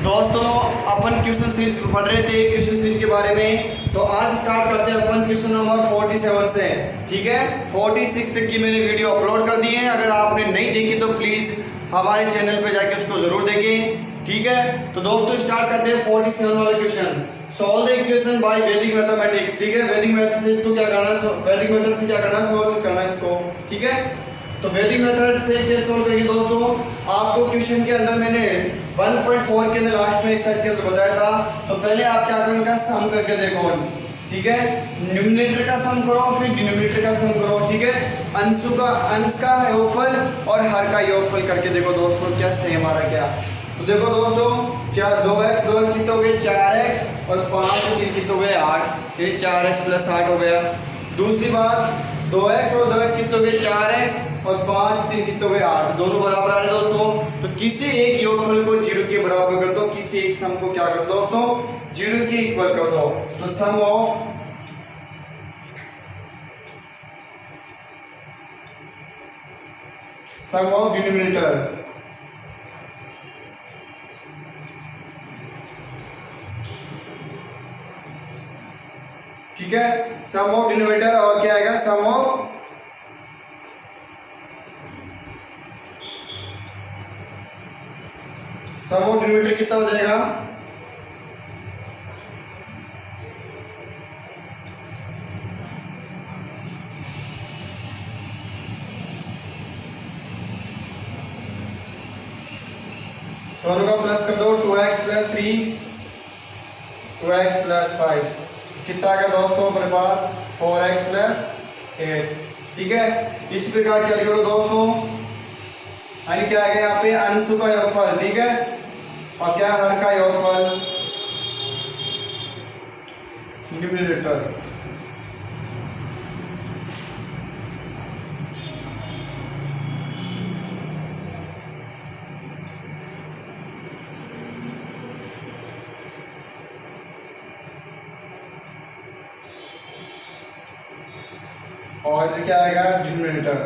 दोस्तों अपन question series पढ़ रहे थे क्वेश्चन सीरीज के बारे में। तो आज स्टार्ट करते हैं अपन क्वेश्चन नंबर 47 से। ठीक है, 46 तक की मैंने वीडियो अपलोड कर दी है। अगर आपने नहीं देखी तो प्लीज़ हमारे चैनल पे जाके उसको ज़रूर देखें। ठीक है, तो दोस्तों स्टार्ट करते हैं 47 वाला question. Solve the equation by वैदिक मैथमेटिक्स। ठीक है, वैदिक मेथड से इसको क्या करना है, वैदिक मेथड से क्या करना है, सॉल्व करना है इसको। ठीक है, तो वैदिक मेथड से कैसे सॉल्व करेंगे दोस्तों, आपको क्वेश्चन के अंदर मैंने 1.4 के अंदर लास्ट में एक्सरसाइज के अंदर बताया था। तो पहले आप क्या करेंगे, सम करके देखो। ठीक है, न्यूमरेटर का सम करो फिर डिनोमिनेटर का सम करो। ठीक है, अंश का योगफल और हर का योगफल करके देखो दोस्तों क्या सेम आ रहा है क्या। तो देखो दोस्तों, 2x कितने हो गए 4x और 5 से 3 कितने हो गए 8, ये 4x + 8 हो गया। दूसरी बात 2x और 2x कितने हो गए 4x और 5 3 कितने हो गए 8, दोनों बराबर आ रहे हैं दोस्तों। तो किसी एक योगफल को 0 के बराबर कर दो, किसी एक सम को क्या कर दो दोस्तों 0 के इक्वल कर दो। तो सम ऑफ डिनोमिनेटर ठीक है, सम ऑफ डिनोमिनेटर और क्या आएगा सम ऑफ डिनोमिनेटर कितना हो जाएगा, दोनों का प्लस कर दो 2x + 3 2x + 5 कितना आ गया दोस्तों अपने पास 4x + 8। ठीक है, इस प्रकार क्या लिखोगे दोस्तों, यानी क्या आ गया यहाँ पे अंश का योगफल। ठीक है, और क्या हर का योगफल न्यूमरेटर। और जो क्या आएगा डिनोमिनेटर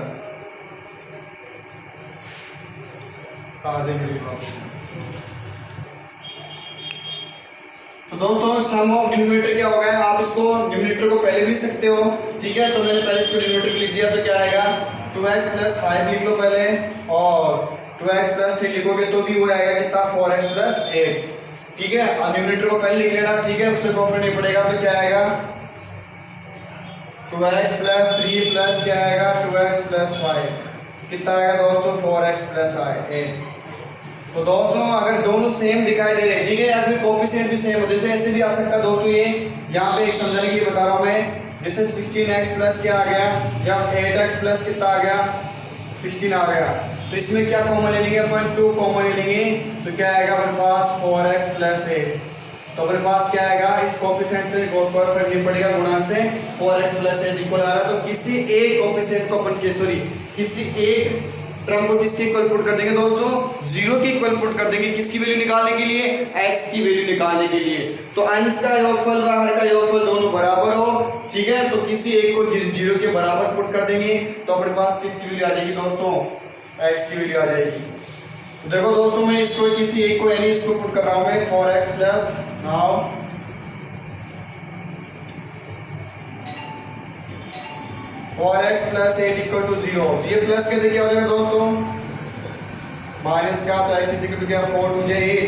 तो दोस्तों सम ऑफ डिनोमिनेटर क्या होगा, आप इसको डिनोमिनेटर को पहले भी लिख सकते हो। ठीक है, तो मैंने पहले इसको डिनोमिनेटर लिख दिया। तो क्या आएगा 2x + 5 लिख लो पहले, और 2x + 3 लिखोगे तो भी वो आएगा कितना 4x + 8। ठीक है, अब डिनोमिनेटर को पहले लिख लेना। ठीक है, उससे कोई फर्क नहीं पड़ेगा। तो क्या आएगा 2x + 3 प्लस क्या आएगा 2x + 5 कितना आएगा दोस्तों 4x + 8। तो दोस्तों अगर दोनों सेम दिखाई दे रहे हैं, ठीक है, या फिर कोएफिशिएंट भी सेम हो, जैसे ऐसे भी आ सकता है दोस्तों। ये यहाँ पे एक समझाने के लिए बता रहा हूँ मैं, जैसे 16x + क्या आ गया या 8x + कितना आ गया 16 आ गया। तो इसमें क्या कॉमन ले लेंगे अपन 2 कॉमन ले लेंगे। तो क्या आएगा अपने पास 4x + 8। तो अपने पास क्या आएगा, इस कोएफिशिएंट से कोई फर्क नहीं पड़ेगा, गुणांक से 4x + 8 इक्वल आ रहा है। तो किसी एक कोएफिशिएंट को अपन किसी एक टर्म को किसके इक्वल पुट कर देंगे दोस्तों 0 के इक्वल पुट कर देंगे। किसकी वैल्यू निकालने के लिए, x की वैल्यू निकालने के लिए। तो अंश का योगफल व हर का योगफल दोनों बराबर हो। ठीक है, तो किसी एक को 0 के बराबर पुट कर देंगे। तो अपने पास किसकी वैल्यू आ जाएगी दोस्तों x की वैल्यू आ जाएगी। तो देखो दोस्तों, मैं इसको किसी एक को यानी इसको पुट कर रहा हूं मैं 4x + नाउ 4x + 8 = 0। तो ये प्लस के क्या हो जाएगा दोस्तों माइनस का, तो x इक्वल टू क्या 4 × 8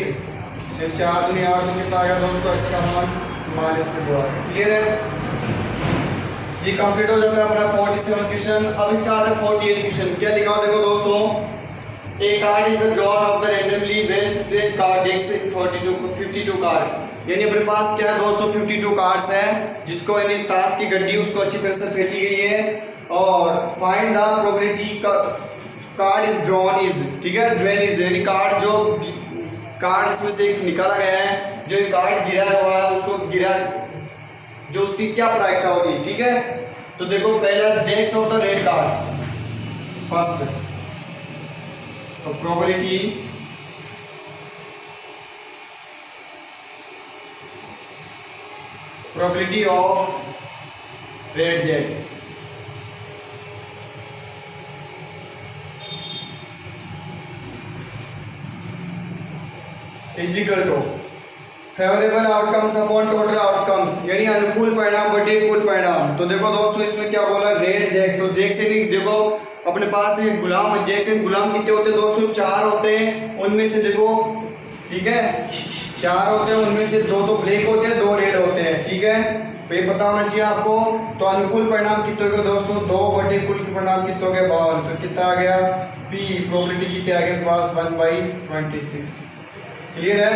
फिर 4 × 8 तो कितना आएगा दोस्तों x का मान माइनस के द्वारा। क्लियर है, ये कंप्लीट हो जाता है अपना 47 क्वेश्चन। अब स्टार्ट है 48 क्वेश्चन। क्या लिखा हो देखो दोस्तों, A card is drawn of the randomly well spread card decks 52 cards। यानी अपने पास क्या है दोस्तों 52 कार्ड्स है, जिसको यानी ताश की गड्डी उसको अच्छी तरह से फेंटी गई है। और find the probability card is drawn is. ठीक है, ड्रेन इज यानी कार्ड इसमें से एक निकाला गया है, जो कार्ड गिरा हुआ है उसको गिरा जो उसकी क्या प्रायिकता होगी। ठीक है, तो देखो पहला jacks of the red cards first, तो probability of red jacks is equal to favourable outcomes upon total outcomes, यानी अनुकूल परिणाम बटे कुल परिणाम। तो देखो दोस्तों इसमें क्या बोला, रेट जैक्स। तो जैक्स से देखो अपने पास एक गुलाम, जैक्स से गुलाम कितने होते हैं दोस्तों, 4 होते हैं। उनमें से देखो, ठीक है, 4 होते हैं, उनमें से 2 तो ब्लैक होते हैं, 2 रेड होते हैं, ठीक है। तो ये पता होना चाहिए आपको। तो अनुकूल परिणाम कितने हो गए दोस्तों, 2 बटे कुल परिणाम कितने हो गए, 52। तो कितना आ गया, पी प्रोबेबिलिटी कितने आ गए पास, 1/26। क्लियर है,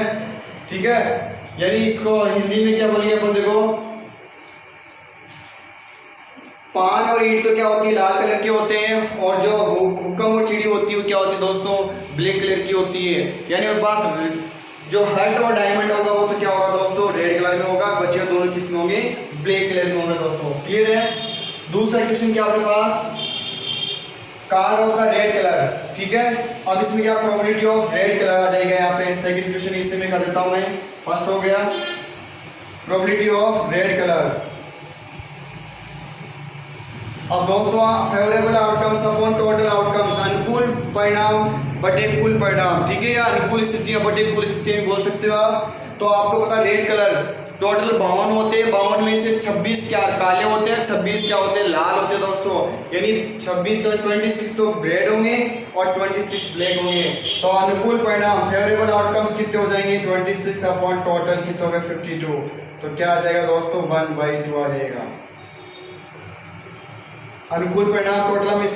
ठीक है। यानी इसको हिंदी में क्या बोलिए अपन, देखो पान और ईंट तो क्या होती है, लाल कलर की होते हैं, और जो हुक्म और चिड़ी होती है वो क्या होती है दोस्तों, ब्लैक कलर की होती है। यानी मेरे पास जो हर्ट और डायमंड होगा वो तो क्या होगा दोस्तों, रेड कलर में होगा, बचे दोनों किस में होंगे, ब्लैक कलर में होंगे दोस्तों। क्लियर है। दूसरा क्वेश्चन क्या अपने पास, card of the red colour, ठीक है। अब इसमें क्या प्रोबेबिलिटी ऑफ रेड कलर आ जाएगा यहाँ पे। सेकंड क्वेश्चन इससे मैं कर देता हूँ मैं, फर्स्ट हो गया प्रोबेबिलिटी ऑफ रेड कलर। अब दोस्तों favourable outcomes upon total outcomes, अनुकूल परिणाम बटे कुल परिणाम, ठीक है, या अनुकूल स्थितियां बटे कुल स्थितियां बोल सकते हो आप। तो आपको पता रेड कलर टोटल 52 होते हैं, 52 में से 26 क्या काले होते हैं, 26 क्या होते हैं, लाल होते हैं दोस्तों। यानी 26 तो 26 तो रेड होंगे और 26 ब्लैक होंगे। तो अनुकूल परिणाम फेवरेबल आउटकम्स कितने हो जाएंगे, 26 अपॉन टोटल कितने हो गए, 52। तो क्या आ जाएगा दोस्तों, 1/2 आ जाएगा। अनुकूल परिणाम टोटल में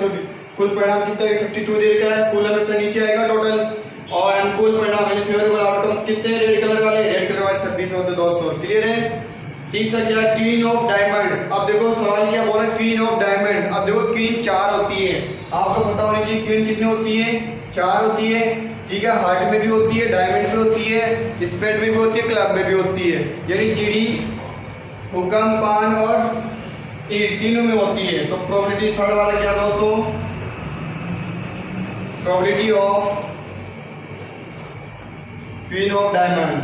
कुल परिणाम कितना है, 52 दे रखा है, कुल हमेशा नीचे आएगा टोटल। और अनुकूल परिणाम यानी फेवरेबल आउटकम्स कितने हैं, रेड कलर वाले, रेड कलर वाले 26 होते दोस्तों। क्लियर है। तीसरा क्या, क्वीन ऑफ डायमंड। अब देखो सवाल क्या बोला, क्वीन ऑफ डायमंड। अब देखो क्वीन 4 होती है, आपको पता होनी चाहिए क्वीन कितनी होती है, 4 होती है, ठीक है। हार्ट में भी होती है, डायमंड में होती है, स्पेड में भी होती है, क्लब में भी होती है। यानी चिड़ी, हुक्म, पान और ईंट तीनों में होती है। तो प्रोबेबिलिटी थर्ड वाला क्या दोस्तों, probability of queen of diamond,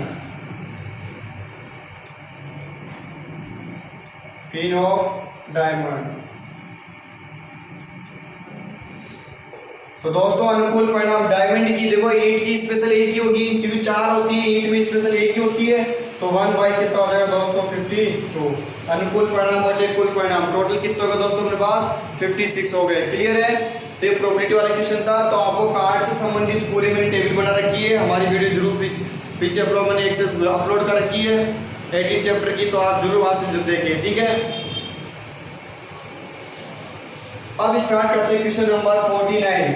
queen of diamond. तो दोस्तों अनुकूल परिणाम डायमंड की देखो, ईंट की स्पेशल एक ही होगी क्योंकि 4 होती है, ईंट में स्पेशल एक ही होती है। तो 1/, कितना हो जाएगा दोस्तों, 52। अनुकूल परिणाम बटे कुल परिणाम, टोटल कितना होगा दोस्तों अपने पास, 56 हो गए। क्लियर है। तो ये प्रोबेबिलिटी वाला क्वेश्चन था। तो आपको कार्ड से संबंधित पूरे मैंने टेबल बना रखी है, हमारी वीडियो जरूर पीछे मैंने एक से अपलोड कर रखी है 18 चैप्टर की, तो आप जरूर वहां से जरूर देखिए, ठीक है। अब स्टार्ट करते हैं क्वेश्चन नंबर 49।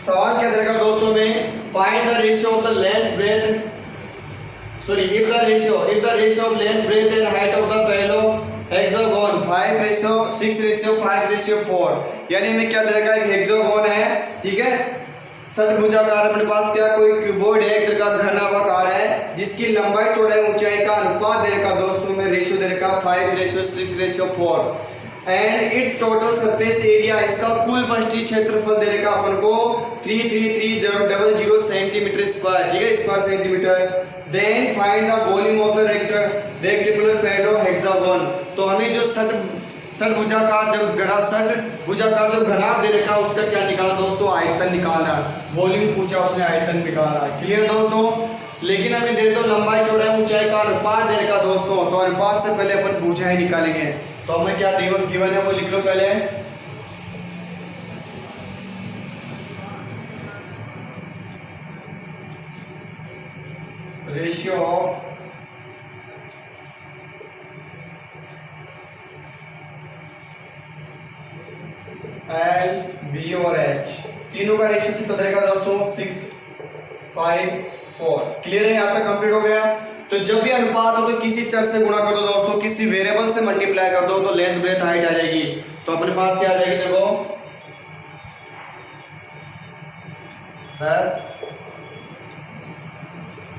सवाल क्या रहेगा दोस्तों में, find the ratio of the length breadth, sorry if the ratio of length breadth and height of the parallel hexagon 5:6:5:4। यानी में क्या रहेगा, एक हेक्सागोन है, ठीक है, षटभुजाकार अपने पास क्या कोई कीबोर्ड है, एक तरह का घनाभाकार है, जिसकी लंबाई चौड़ाई ऊंचाई का अनुपात दे रखा दोस्तों में, रेशियो दे रखा 5:6:4 and it's total surface area, इसका कुल पृष्ठीय क्षेत्रफल दे रखा अपन को 33300 सेंटीमीटर स्क्वायर, ठीक है, square centimetre. Then find the volume of the rectangular parallel hexagon. तो हमें जो षटभुजाकार जो घनाभ दे रखा उसका क्या निकाला दोस्तों, आयतन निकाला, वॉल्यूम पूछा उसने, आयतन निकाला। क्लियर दोस्तों। लेकिन हमें दे दो लंबाई चौड़ाई ऊंचाई का अनुपात दे रखा दोस्तों, तो अनुपात से पहले अपन ऊंचाई निकालेंगे। तो हमें क्या गिवन है वो लिख लो पहले, रेशियो ऑफ एल, बी और एच, तीनों का रेशियो कितना रहेगा दोस्तों, 6:5:4। क्लियर है, यहाँ तक कंप्लीट हो गया। तो जब भी अनुपात हो तो किसी चर से गुणा कर दो दोस्तों, किसी वेरिएबल से मल्टीप्लाई कर दो, तो लेंथ ब्रेथ हाइट आ जाएगी। तो अपने पास क्या आ जाएगी, देखो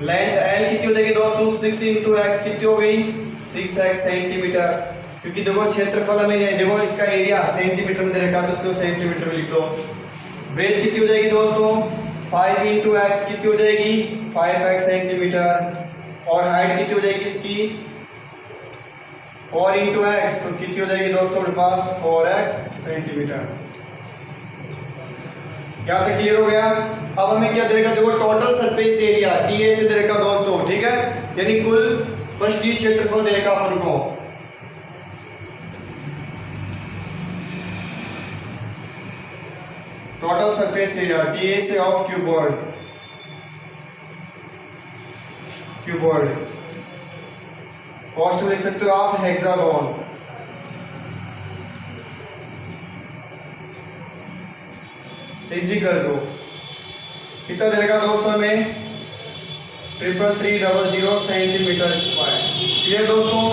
लेंथ एल कितनी हो जाएगी दोस्तों, 6 × x कितनी हो गई, 6x सेंटीमीटर, क्योंकि देखो क्षेत्रफल हमें देखो इसका एरिया सेंटीमीटर में दे रखा है, तो इसको सेंटीमीटर में लिख दो। ब्रेथ कितनी हो जाएगी दोस्तों, 5 × x कितनी हो जाएगी, 5x सेंटीमीटर, और हाइट कितनी हो जाएगी इसकी 4 × x, तो कितनी हो जाएगी दोस्तों अपने पास 4x सेंटीमीटर। यहाँ तक क्लियर हो गया। अब हमें क्या देगा, देखो टोटल सरफेस एरिया TA से देगा दोस्तों, ठीक है, यानी कुल पृष्ठीय क्षेत्रफल देगा अपन को। टोटल सरफेस एरिया TA से ऑफ क्यूबॉइड, कॉस्ट लिख सकते हो आप हेक्सागोन, इजिकल टू कितना देगा दोस्तों हमें 33300 सेंटीमीटर स्क्वायर। क्लियर दोस्तों,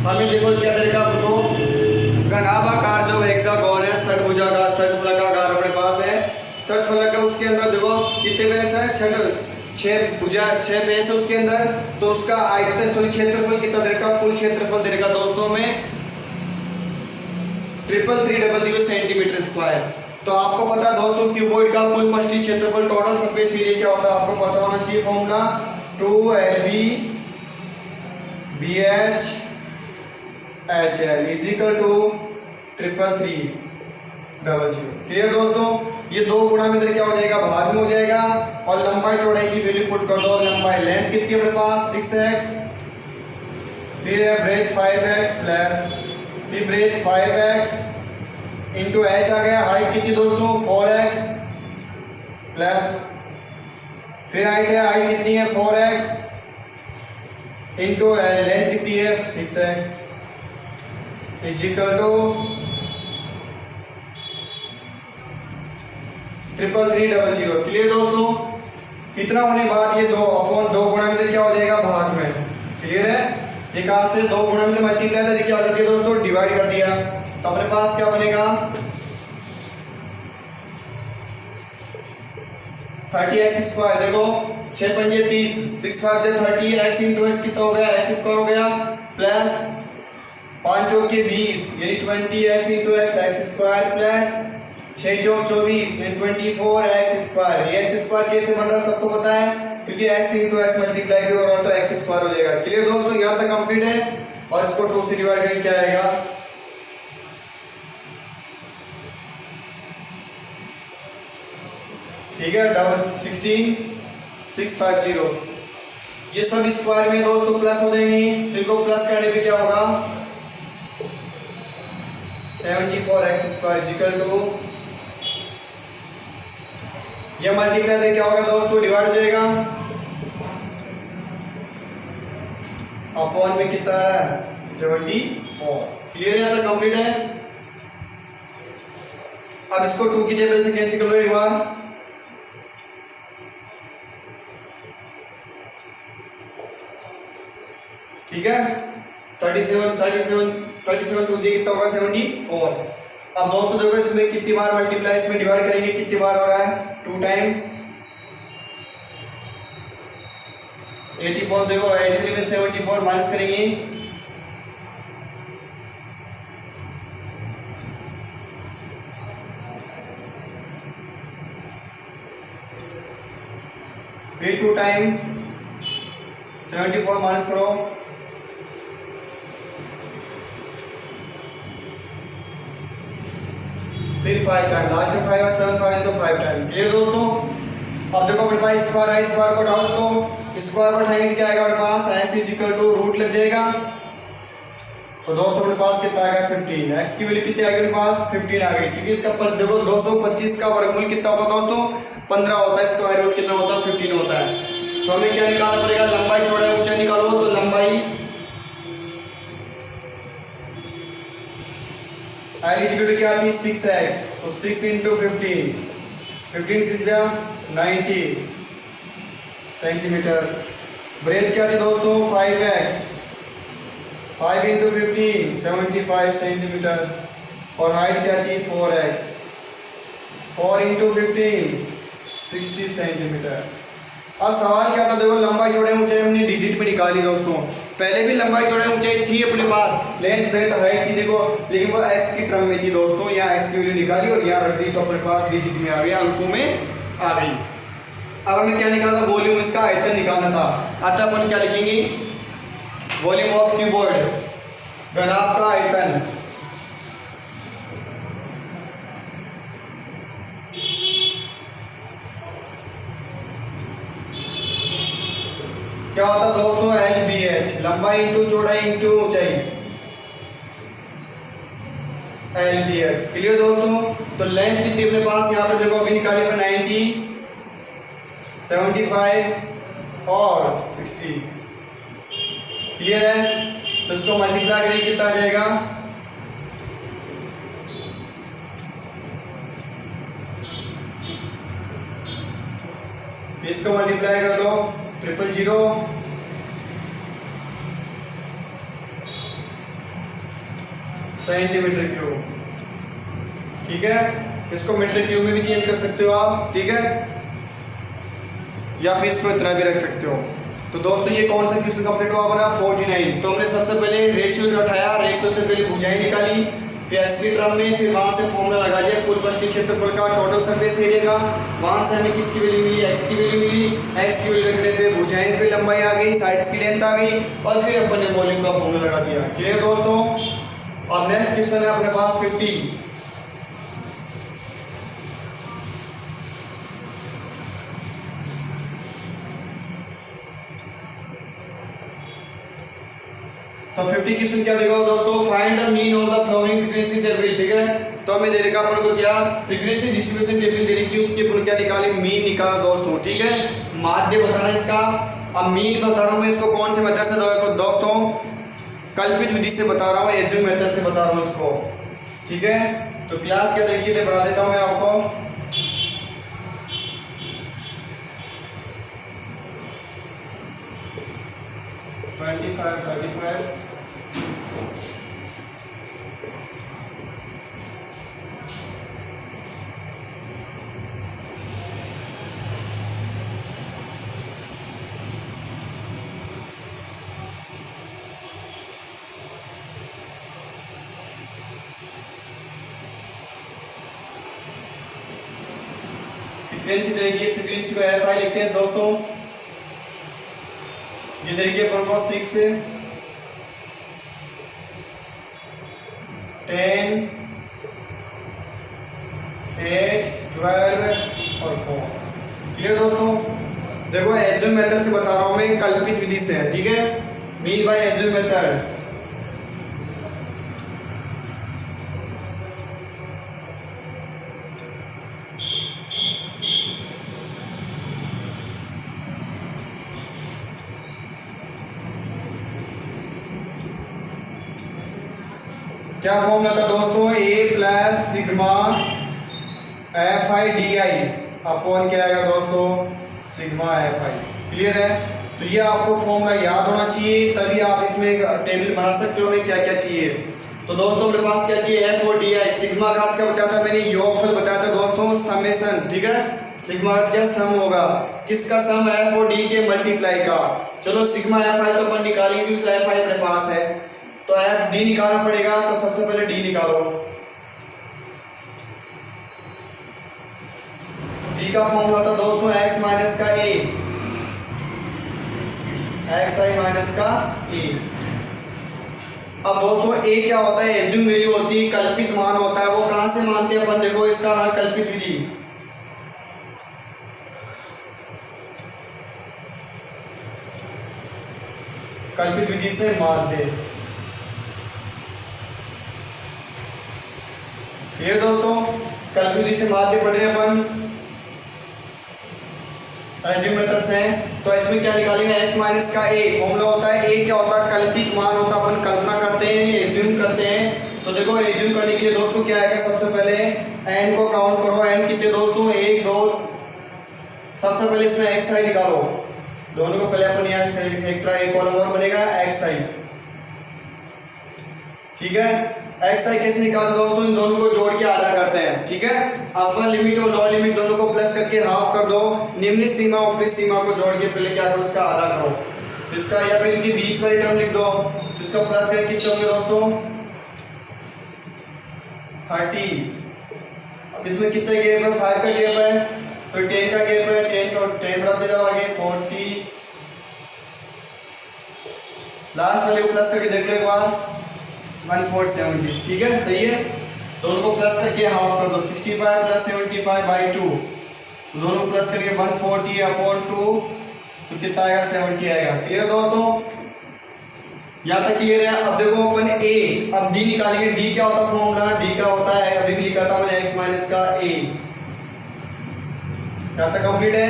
हमें देखो क्या देगा आपको, घनाभाकार जो हेक्सागोन है, षटभुजाकार षटफलकाकार अपने पास है, षटफलक का उसके अंदर देखो कितने बेस है, छह बेस है उसके अंदर, तो उसका आयतन सॉरी क्षेत्रफल कितना देगा, कुल क्षेत्रफल देगा दोस्तों में 33300 सेंटीमीटर स्क्वायर। तो आपको पता है दोस्तों क्यूबॉइड का कुल पृष्ठीय क्षेत्रफल टोटल सरफेस एरिया क्या होता है, आपको पता होना चाहिए formula 2LB BH HL is equal to 33300। Clear दोस्तों, ये दो गुणा में इधर क्या हो जाएगा, भाग में हो जाएगा, और लंबाई चौड़ाई की वैल्यू पुट कर दो। लंबाई लेंथ कितनी है अपने पास 6x, फिर है ब्रेथ 5x प्लस फिर ब्रेथ 5x इंटू h आ गया, हाइट कितनी दोस्तों 4x प्लस फिर हाइट है, हाइट कितनी है 4x इंटू लेंथ कितनी है 6x is equal to 33300। Clear दोस्तों, इतना होने के बाद ये 2 गुणा में क्या हो जाएगा, भाग में। क्लियर है, ये कहां से 2 गुणा में मल्टीप्लाई था, देखिए क्या करके दोस्तों डिवाइड कर दिया, तो अपने पास क्या बनेगा 30x स्क्वायर। देखो 6 पंजे 30, 6 5 से 30, x इंटू x कितना हो गया, x स्क्वायर हो गया, प्लस 5 चौक के 20 यानी 20x into x square, plus 6 चौक 24 यानी 24x स्क्वायर। ये x स्क्वायर कैसे बन रहा है सबको पता है, क्योंकि x इंटू x मल्टीप्लाई भी हो रहा है तो x स्क्वायर हो जाएगा। क्लियर दोस्तों, यहाँ तक कंप्लीट है, और इसको 2 से डिवाइड करके क्या आएगा, ठीक है 16 650। ये सब स्क्वायर में दोस्तों प्लस हो जाएंगे, तो इनको प्लस करने पे क्या होगा 74x स्क्वायर इक्वल टू, ये मल्टीप्लाई से क्या होगा दोस्तों डिवाइड हो जाएगा, अपॉन में कितना है 74। क्लियर है, तो कंप्लीट है। अब इसको 2 की टेबल से कैंसिल कर लो एक बार, ठीक है 37 2 कितना होगा 74। अब दोस्तों देखो इसमें कितनी बार मल्टीप्लाई इसमें डिवाइड करेंगे, कितनी बार हो रहा है 2 टाइम 84। देखो 83 में 74 माइनस करेंगे, फिर 2 टाइम 74 माइनस करो, फिर 5 टाइम, लास्ट में 5 और 7 5 तो 5 टाइम। क्लियर दोस्तों, अब देखो अपने पास स्क्वायर है, स्क्वायर को हटाओ, इसको स्क्वायर को हटाएंगे क्या आएगा अपने पास x is equal to root लग जाएगा, तो दोस्तों अपने पास कितना आ गया 15। x की वैल्यू कितनी आ गई अपने पास 15 आ गई, क्योंकि इसका देखो 225 का वर्गमूल कितना होता है दोस्तों 15 होता है, स्क्वायर रूट कितना होता है 15 होता है। तो हमें क्या निकालना पड़ेगा, लंबाई चौड़ाई ऊंचाई निकालो, तो लंबाई L इज इक्वल टू क्या आती है 6x, तो 6 इंटू 15, 15 6 90 सेंटीमीटर। ब्रेथ क्या थी दोस्तों 5x, 5 इंटू 15 75 सेंटीमीटर, और हाइट क्या थी 4x, 4 इंटू 15 60 सेंटीमीटर। अब सवाल क्या था, देखो लंबाई चौड़ाई ऊंचाई हमने डिजिट में निकाली दोस्तों, पहले भी लंबाई चौड़ाई ऊंचाई थी अपने पास, लेंथ ब्रेथ हाइट थी देखो, लेकिन वो x की टर्म में थी दोस्तों, यहाँ x की वैल्यू निकाली और यहाँ रख दी, तो अपने पास डिजिट में आ गया, अंकों में आ गई। अब हमें क्या निकालना, वॉल्यूम, इसका आयतन निकालना था, अतः अपन क्या लिखेंगे, वॉल्यूम ऑफ क्यूबॉइड, घनाभ का आयतन, क्या होता है दोस्तों, LBH, लंबाई इंटू चौड़ाई इंटू ऊंचाई, LBH। क्लियर दोस्तों। तो लेंथ कितनी अपने पास यहाँ पे देखो अभी निकाली है 90, 75 और 60। क्लियर है। तो इसको मल्टीप्लाई करेंगे कितना आ जाएगा, इसको मल्टीप्लाई कर लो 000 सेंटीमीटर क्यूब। ठीक है, इसको मीटर क्यूब में भी चेंज कर सकते हो आप, ठीक है, या फिर इसको इतना भी रख सकते हो। तो दोस्तों ये कौन सा क्वेश्चन कंप्लीट हुआ हमारा 49। तो हमने सबसे पहले रेशियो जो उठाया, रेशियो से पहले भुजाएं निकाली, फिर एसटी ड्रम में, फिर वहां से फॉर्मूला लगा दिया कुल पृष्ठीय क्षेत्रफल का, टोटल सरफेस एरिया का। वहां से हमें किसकी वैल्यू मिली, एक्स की वैल्यू मिली। एक्स की वैल्यू रखने पे भुजाएं पे लंबाई आ गई, साइड्स की लेंथ आ गई, और फिर अपन ने वॉल्यूम का फॉर्मूला लगा दिया। क्लियर दोस्तों। और नेक्स्ट क्वेश्चन है अपने पास 50। तो 50 क्वेश्चन क्या देगा दोस्तों, find the mean of the flowing frequency table. ठीक है, तो हमें दे रखा अपन को क्या, फ्रीक्वेंसी डिस्ट्रीब्यूशन टेबल दे रखी है, उसके अपन क्या निकाले, मीन निकाला दोस्तों। ठीक है, माध्य बताना इसका। अब मीन बता रहा हूं मैं इसको कौन से मेथड से दोस्तों, कल्पित विधि से बता रहा हूं, एज्यूम मेथड से बता रहा हूं इसको। ठीक है, तो क्लास क्या देखिए बता देता हूं मैं आपको। फ्रीक्वेंसी देखिए, फ्रीक्वेंसी को एफ आई लिखते हैं दोस्तों। ये देखिए अपन को 6, 10, 8, 12 और 4। क्लियर दोस्तों। देखो एज्यूम मेथड से बता रहा हूं मैं, कल्पित विधि से। ठीक है, मीन बाय एज्यूम मेथड। क्या फॉर्मूला था दोस्तों, a plus sigma F I D I upon क्या आएगा दोस्तों, सिग्मा एफ आई। क्लियर है। तो ये आपको फॉर्मूला याद होना चाहिए, तभी आप इसमें टेबल बना सकते हो। क्या क्या चाहिए, तो दोस्तों मेरे पास क्या चाहिए, एफ और डी आई। सिग्मा का अर्थ क्या बताया था मैंने, योगफल बताया था दोस्तों, समेशन। ठीक है, सिग्मा अर्थ क्या, सम होगा। किसका सम, एफ और डी के मल्टीप्लाई का। चलो सिग्मा एफ आई तो अपन निकालेंगे, उस एफ आई अपने पास है, तो एफ डी निकालना पड़ेगा। तो सबसे पहले डी निकालो। डी का फॉर्मूला था दोस्तों एक्स माइनस का ए, एक्स आई माइनस का ए। अब दोस्तों ए क्या होता है, एज्यूम वैल्यू होती है, कल्पित मान होता है। वो कहां से मानते हैं अपन, देखो इसका नाम कल्पित विधि। कल्पित विधि से मानते। ये दोस्तों कल्पित विधि से माध्य पढ़ रहे हैं अपन, एज्यूम मेथड से। तो इसमें क्या निकालेंगे, एक्स माइनस का ए। फॉर्मूला होता है ए क्या होता है, कल्पित मान होता है, अपन कल्पना करते हैं, एज्यूम करते हैं। तो देखो एज्यूम करने के लिए दोस्तों क्या आएगा, सबसे पहले एन को काउंट करो। एन कितने दोस्तों, 1 2। सबसे पहले इसमें एक्स आई निकालो, दोनों को पहले अपन यहाँ से एक कॉलम और बनेगा एक्स आई। ठीक है, एक्स आई कैसे निकालते दोस्तों, इन दोनों को जोड़ के आधा करते हैं। ठीक है, अपर लिमिट और लोअर लिमिट दोनों को प्लस करके हाफ कर दो। निम्न सीमा ऊपरी सीमा को जोड़ के पहले क्या करो, उसका आधा करो। इसका या फिर इनकी बीच वाली टर्म लिख दो, इसको प्लस करके कितने होंगे दोस्तों, 30। अब इसमें कितने गैप है, 5 का गैप है, फिर 10 का गैप है, 10 तो 10 बढ़ाते जाओ आगे, 40। लास्ट वाले को प्लस करके देख लो एक बार, 1/470। ठीक है, सही है। दोनों को प्लस करके हाफ कर दो, 65 + 75/2। दोनों को प्लस करके 140/2 तो कितना आएगा 70 आएगा। क्लियर है दोस्तों, यहाँ तक क्लियर है। अब देखो अपन a, अब d निकालेंगे। d क्या होता है फॉर्मूला, d का होता है, अभी भी लिखा था मैंने, x माइनस का a। क्या तक कंप्लीट है,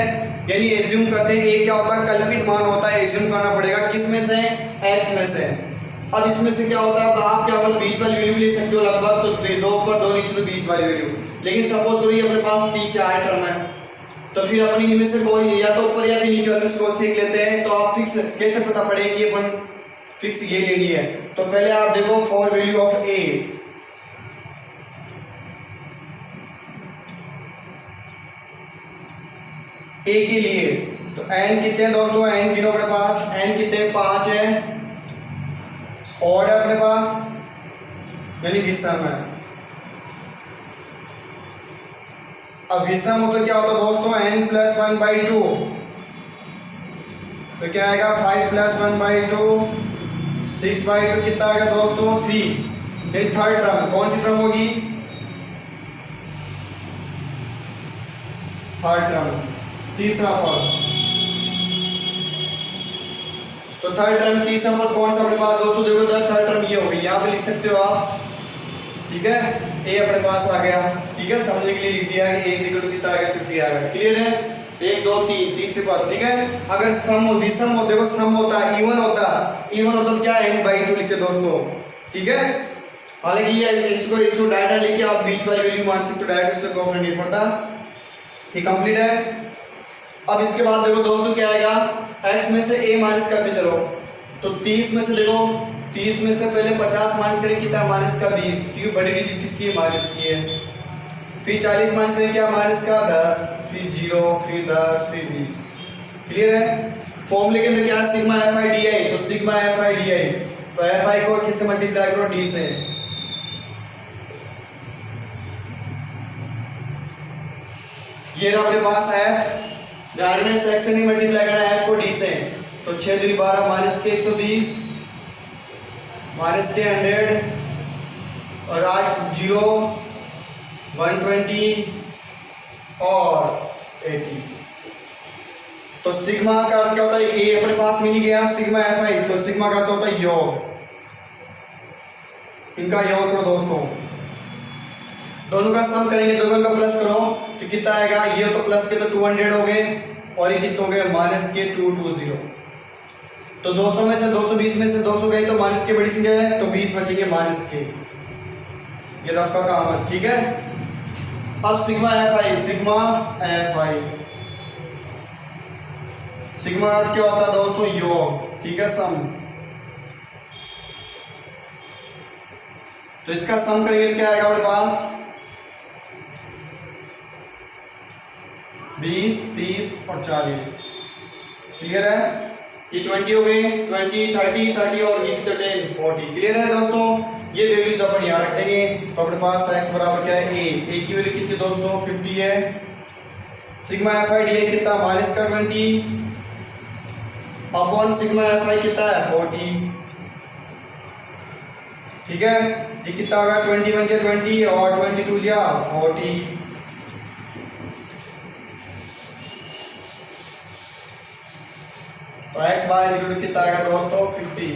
यानी एज्यूम करते हैं a क्या होता है, कल्पित मान होता है, एज्यूम करना पड़ेगा किस में से, x में से। अब इसमें से क्या होता है, अब आप क्या बोल बीच वाली वैल्यू ले सकते हो लगभग, तो दो ऊपर दो नीचे तो बीच वाली वैल्यू। लेकिन सपोज करो ये अपने पास 3-4 टर्म है, तो फिर अपन इनमें से कोई या तो ऊपर या फिर नीचे वाले को सीख लेते हैं। तो आप फिक्स कैसे पता पड़ेगा कि अपन फिक्स ये लेनी है। तो पहले आप देखो फॉर वैल्यू ऑफ a, के लिए तो n कितने हैं दोस्तों, n गिनो अपने पास, n कितने 5 है, और है अपने पास यानी विषम है। अब विषम हो तो क्या होता है दोस्तों, n प्लस 1/2, तो क्या आएगा 5 प्लस 1/2, 6/2 कितना आएगा दोस्तों 3। यानी थर्ड टर्म कौन सी टर्म होगी, थर्ड टर्म, तीसरा पद। तो थर्ड टर्म तीसरा पद कौन सा अपने पास दोस्तों, देखो थर्ड टर्म ये होगी, यहाँ पे लिख सकते हो आप, ठीक है। a अपने पास आ गया, ठीक है, समझने के लिए लिख दिया कि a इक्वल टू कितना आएगा 50 आएगा। क्लियर है, 1 2 3 तीसरे पद, ठीक है। अगर सम विषम हो, देखो सम होता है, इवन होता तो क्या है n/2 लिखते दोस्तों, ठीक है। हालांकि ये इसको डायरेक्ट लिख के आप बीच वाली वैल्यू मान सकते हो, डायरेक्ट उससे कोई फर्क नहीं पड़ता। ये कंप्लीट है। अब इसके बाद देखो दोस्तों क्या आएगा, x में से a माइनस करते चलो, तो 30 में से देखो 30 में से पहले 50 माइनस करें कितना, माइनस का 20, क्योंकि बड़ी डिजिट किसकी है, माइनस की है। फिर 40 माइनस करें क्या, माइनस का 10, फिर 0, फिर 10, फिर 20। क्लियर है। फॉर्मूले के अंदर क्या है, सिग्मा fi/di, तो सिग्मा fi/di, तो fi को किससे मल्टीप्लाई करो, d से। ये रहा अपने पास f, ध्यान में से x से नहीं मल्टीप्लाई करना है, f को d से। तो 6 दूनी 12 माइनस के 120, माइनस के 100, और 8 0 120 और 80। तो सिग्मा का अर्थ क्या होता है, a अपने पास मिल गया, सिग्मा fi, तो सिग्मा का अर्थ होता है योग, इनका योग करो दोस्तों, दोनों का सम करेंगे, दोनों का प्लस करो तो कितना आएगा, ये तो प्लस के तो 200 हो गए, और ये कितने हो गए, माइनस के 220। तो 200 में से 220 में से 200 गए तो माइनस के बड़ी संख्या है, तो 20 बचेंगे माइनस के। ये रफ का काम है, ठीक है। अब sigma fi, sigma fi, sigma अर्थ क्या होता है दोस्तों, योग, ठीक है, सम। तो इसका सम करेंगे क्या आएगा हमारे पास, 20 30 और 40। क्लियर है, ये 20 हो गए, 20 30 30 और ये कितना 10 40। क्लियर है दोस्तों, ये वैल्यूज अपन यहाँ रख देंगे। तो अपने पास x बराबर क्या है, a की वैल्यू कितनी दोस्तों 50 है, सिग्मा fi/di कितना, माइनस का 20 अपॉन सिग्मा fi कितना है 40, ठीक है। ये कितना होगा, 21 जा 20 और 22 जा 40। तो x बार इक्वल कितना आएगा दोस्तों 50,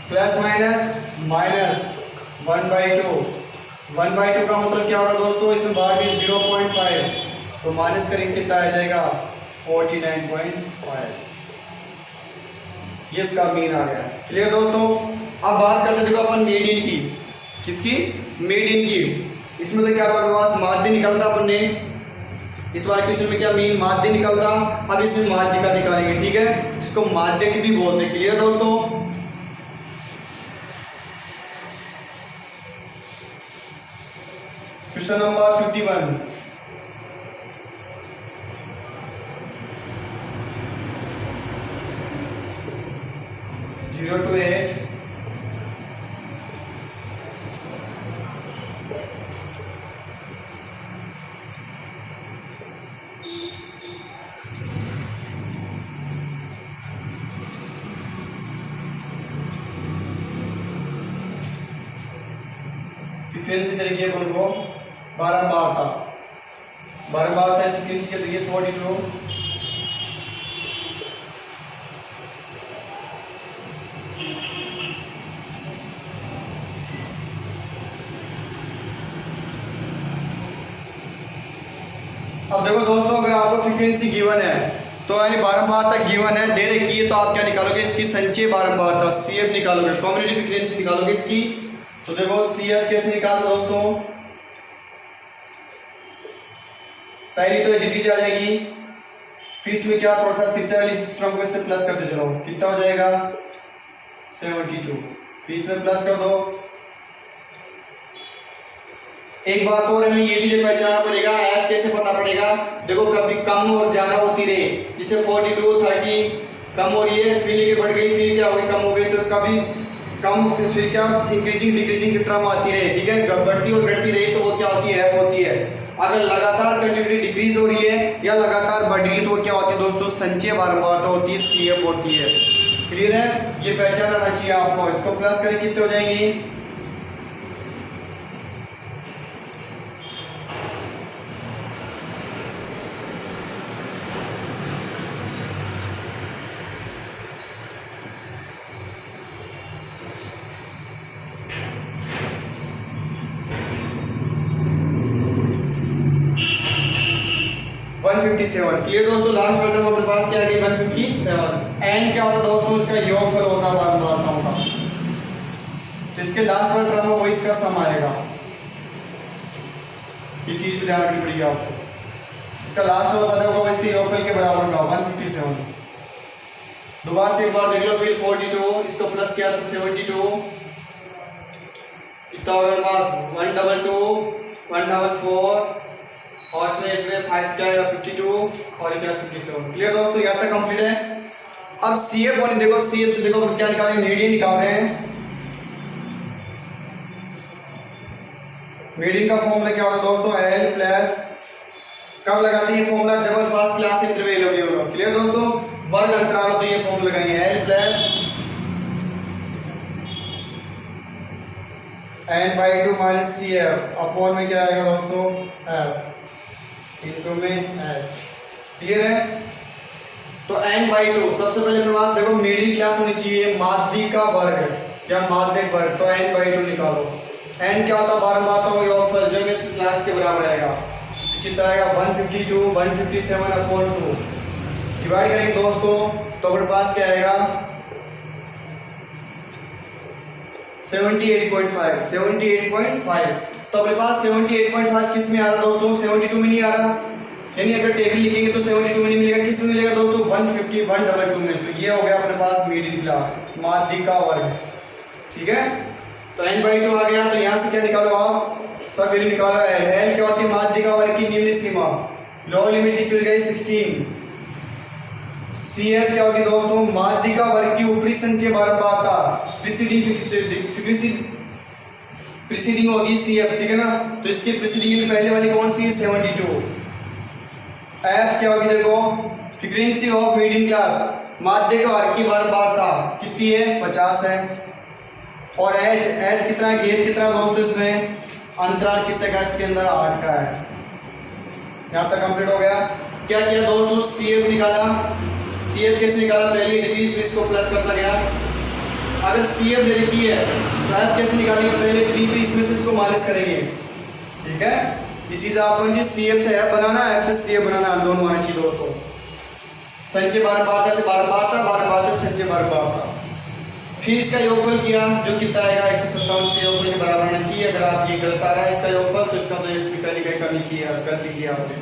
प्लस माइनस 1/2, 1/2 का मतलब क्या होगा दोस्तों, इसमें भाग में 0.5, तो माइनस करेंगे कितना आ जाएगा 49.5। ये इसका मीन आ गया। क्लियर दोस्तों। अब बात करते देखो अपन मीडियन की, किसकी, मीडियन की। इसमें तो क्या था, माध्य निकलता अपन ने, इस बार क्वेश्चन में क्या मीन माध्य निकलता, अब इसमें माध्य का निकालेंगे, ठीक है, जिसको माध्य की भी बोलते हैं। क्लियर दोस्तों। क्वेश्चन नंबर 51, (0 to 8) फ्रीक्वेंसी तरीके अपन को 12 बार था, 12 बार था फ्रीक्वेंसी के तरीके 42 अब देखो दोस्तों, अगर आपको फ्रीक्वेंसी गिवन है तो यानी बारंबारता गिवन है, दे रखी है, तो आप क्या निकालोगे इसकी संचय बारंबारता CF निकालोगे, कम्युनिटी फ्रीक्वेंसी निकालोगे इसकी। तो देखो CF कैसे निकालते दोस्तों, पहली तो एजिटीज आ जाएगी, फिर इसमें क्या थोड़ा सा तिरछा वाली सिस्टम को इससे प्लस करते चलो, कितना हो जाएगा 72, फिर इसमें प्लस कर दो। एक बात और हमें ये भी पहचानना पड़ेगा, एफ कैसे पता पड़ेगा, देखो कभी कम और ज्यादा होती रहे, जैसे 42 30 कम हो रही है, फिर लेके बढ़ गई, फिर क्या हो गई कम हो गई, तो कभी कम फिर क्या इंक्रीजिंग डिक्रीजिंग की टर्म आती रहे, ठीक है, बढ़ती और घटती रही तो वो क्या होती है, एफ होती है। अगर लगातार कंटिन्यूटी डिक्रीज हो रही है या लगातार बढ़ रही है तो वो क्या होती है दोस्तों, संचय बारंबारता होती है, CF होती है। क्लियर है, ये पहचान आना चाहिए आपको। इसको प्लस करें कितने हो जाएंगे, क्लियर दोस्तों, लास्ट टर्म हमारे पास क्या आ गई 157। एन क्या होता है दोस्तों, इसका योगफल होता है बारंबारताओं का, तो इसके लास्ट वाला टर्म है वो इसका सम आएगा, ये चीज भी ध्यान रखनी पड़ेगी आपको। इसका लास्ट वाला पता होगा इसके योगफल के बराबर का 157। दोबारा से एक बार देख लो, फिर 42 इसको प्लस किया तो 72, कितना होगा हमारे पास 122 144 और इसमें 5 क्या आएगा 52 और क्या 57। क्लियर दोस्तों, यहाँ तक कंप्लीट है। अब CF होने देखो, CF से देखो क्या निकालेंगे, मीडियन निकाल रहे हैं। मीडियन का फॉर्मूला क्या होता है दोस्तों, L प्लस, कब लगाते हैं ये फॉर्मूला, जब फर्स्ट क्लास इंटरवल होगा। क्लियर दोस्तों, वर्ग अंतराल हो तो ये फॉर्मूला लगाएंगे L plus n/2 minus CF upon में क्या आएगा दोस्तों F इनटू में H। क्लियर है, तो n/2 सबसे पहले मेरे पास देखो मिडिल क्लास होनी चाहिए, माध्य का वर्ग या माध्यक वर्ग, तो n/2 निकालो। n क्या होता है बारंबारता का योगफल, जो में से लास्ट के बराबर आएगा, कितना आएगा 152 157 अपॉन 2, डिवाइड करेंगे दोस्तों तो अपने पास क्या आएगा 78.5। तो अपने पास 78.5 किस में आ रहा दोस्तों, 72 में नहीं आ रहा, यानी अगर टेबल लिखेंगे तो 72 में नहीं मिलेगा, किस में मिलेगा दोस्तों 150 122 में। तो ये हो गया अपने पास मिडिल क्लास माध्य का वर्ग। ठीक है, तो n/2 आ गया, तो यहाँ से क्या निकालो आप, सब वैल्यू निकालो। L क्या होती है माध्य का वर्ग की निम्न सीमा, लोअर लिमिट कितनी हो गई 16। CF क्या होगी दोस्तों, माध्य का वर्ग की ऊपरी संचय बारंबारता, प्रीसीडिंग होगी CF, ठीक है ना, तो इसकी प्रीसीडिंग में पहले वाली कौन सी है 72। F क्या होगी देखो, फ्रीक्वेंसी ऑफ मीडियन क्लास, माध्य का वर्ग की बारंबारता कितनी है 50 है, और H कितना है, गेप कितना दोस्तों, इसमें अंतराल कितने का, इसके अंदर 8 का है। यहाँ तक कंप्लीट हो गया। क्या किया दोस्तों, CF निकाला। CF कैसे निकाला, पहले ये चीज फिर इसको प्लस करता गया। अगर CF दे रखी है तो F कैसे निकालेंगे, पहले जी फिर इसमें से इसको माइनस करेंगे। ठीक है, ये चीज आपको CF से F बनाना, F से CF बनाना, दोनों आने चाहिए दोस्तों। संचय बारंबारता से बारंबारता, बारंबारता से संचय बारंबारता, फिर इसका योगफल किया जो कितना आएगा 157 से योगफल के बराबर आना चाहिए। अगर आप ये गलत आ रहा है इसका योगफल तो इसका तो इसमें कहीं कहीं कमी की है, गलती की आपने।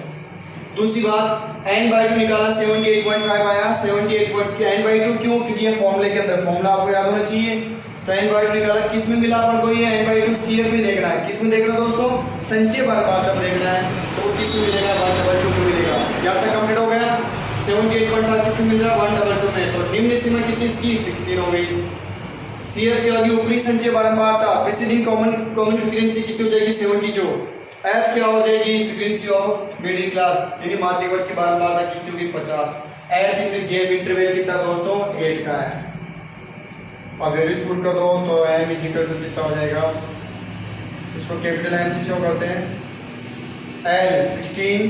दूसरी बात n/2 निकाला 78.5 आया, 78 n/2 क्यों, क्योंकि ये फॉर्मूले के अंदर, फॉर्मूला आपको याद होना चाहिए। तो n/2 निकाला, किस में मिला अपन को, ये n/2 CF में देखना है, किस में देखना है दोस्तों, संचय बारंबारता में देखना है, तो किस में मिलेगा 1/2 में मिलेगा। यहाँ तक कंप्लीट हो गया। 78.5 किस में मिल रहा है 1/2 में, तो निम्न सीमा कितनी इसकी 16 हो गई। CF क्या होगी, ऊपरी संचय बारंबारता, प्रीसीडिंग कॉमन फ्रीक्वेंसी कितनी हो जाएगी 72। F क्या हो जाएगी, फ्रीक्वेंसी ऑफ मिडिल क्लास यानी माध्य वर्ग की बारंबारता कितनी होगी 50। H इन गेप इंटरवल कितना दोस्तों 8 का है। अब वैल्यूज पुट कर दो तो m इज इक्वल टू कितना हो जाएगा, इसको कैपिटल M से शो करते हैं, L 16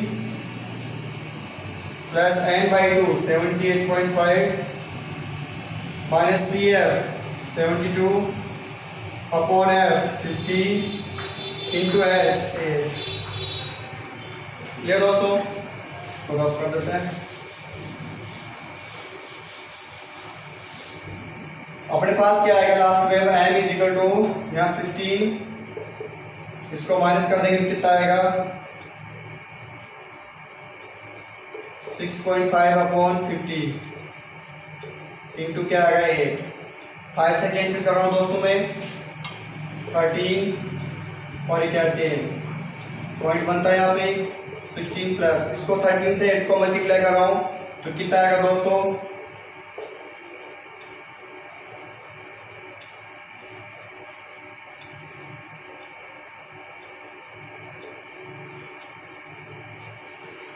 plus n/2 78.5 minus CF 72 upon F 50 into H 8। Clear दोस्तों, इसको रफ कर देते हैं। अपने पास क्या आएगा लास्ट में, m इज इक्वल टू यहाँ 16, इसको माइनस कर देंगे तो कितना आएगा 6.5 अपॉन 50 इंटू क्या आएगा 8। 5 से कैंसिल कर रहा हूँ दोस्तों मैं, 13 और क्या 10 पॉइंट बनता है यहाँ पे 16 प्लस, इसको 13 से 8 को मल्टीप्लाई कर रहा हूँ तो कितना आएगा दोस्तों,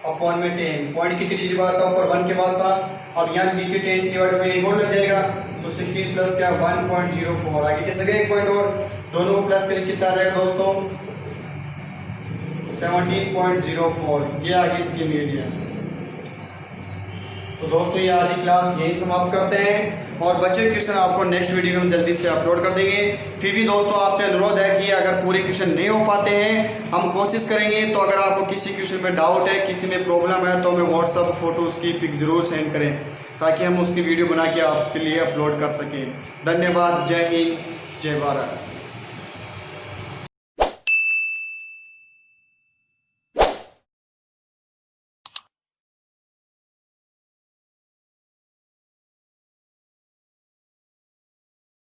अपॉन में 10। पॉइंट कितनी चीज बात था, ऊपर 1 के बाद था, अब यहाँ नीचे 10 से डिवाइड हुए एक और लग जाएगा तो 16 प्लस क्या 1.04, आगे किस जगह एक पॉइंट और, दोनों को प्लस करें कितना आ जाएगा दोस्तों 17.04, ये आगे इसकी मीडियन। तो दोस्तों ये आज की क्लास यही समाप्त करते हैं और बचे हुए क्वेश्चन आपको नेक्स्ट वीडियो में हम जल्दी से अपलोड कर देंगे। फिर भी दोस्तों आपसे अनुरोध है कि अगर पूरे क्वेश्चन नहीं हो पाते हैं हम कोशिश करेंगे, तो अगर आपको किसी क्वेश्चन में डाउट है, किसी में प्रॉब्लम है, तो हमें व्हाट्सअप फोटो उसकी पिक जरूर सेंड करें ताकि हम उसकी वीडियो बना के आपके लिए अपलोड कर सकें। धन्यवाद। जय हिंद, जय भारत।